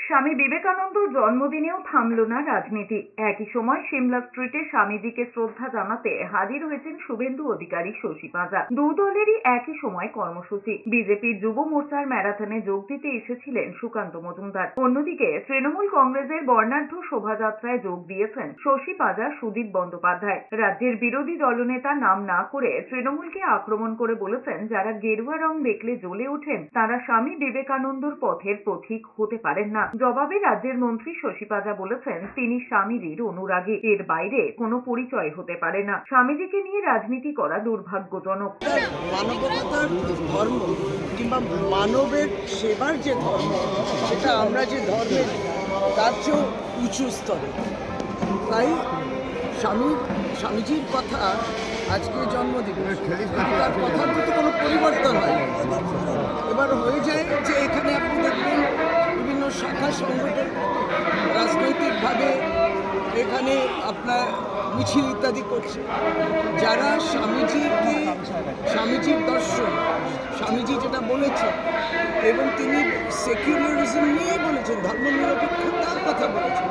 স্বামী বিবেকানন্দর জন্মদিনেও থামল না রাজনীতি। একই সময় সিমলা স্ট্রিটে স্বামীজিকে শ্রদ্ধা জানাতে হাজির হয়েছেন শুভেন্দু অধিকারী, শশী পাঁজা। দু দলেরই একই সময় কর্মসূচি। বিজেপির যুব মোর্চার ম্যারাথনে যোগ দিতে এসেছিলেন সুকান্ত মজুমদার। অন্যদিকে তৃণমূল কংগ্রেসের বর্ণাঢ্য শোভাযাত্রায় যোগ দিয়েছেন শশী পাঁজা, সুদীপ বন্দ্যোপাধ্যায়। রাজ্যের বিরোধী দলনেতা নাম না করে তৃণমূলকে আক্রমণ করে বলেছেন, যারা গেরুয়া রং দেখলে জ্বলে ওঠেন তারা স্বামী বিবেকানন্দর পথের পথিক হতে পারেন না। জবাবে রাজ্যের মন্ত্রী শশী পাঁজা বলেছেন, তিনি স্বামীজির অনুরাগী, এর বাইরে কোনো পরিচয় হতে পারে না। স্বামীজিকে নিয়ে রাজনীতি করা দুর্ভাগ্যজনক। মানবতার ধর্ম কিংবা মানবের সেবার যে ধর্ম, সেটা আমরা যে ধর্মের তার চেয়েও উঁচু স্তরে। তাই স্বামীজির কথা আজকে জন্মদিন, তার কথার কিন্তু কোনো পরিবর্তন হয়। এবার হয়ে যায় যে এখানে আপনি দেখবেন বিভিন্ন শাখা সংগঠন রাজনৈতিকভাবে এখানে আপনার মিছিল ইত্যাদি করছে, যারা স্বামীজির দর্শন, স্বামীজি যেটা বলেছেন, এবং তিনি সেকুলারিজম নিয়ে বলেছেন, ধর্মনিরপেক্ষতার কথা বলেছেন,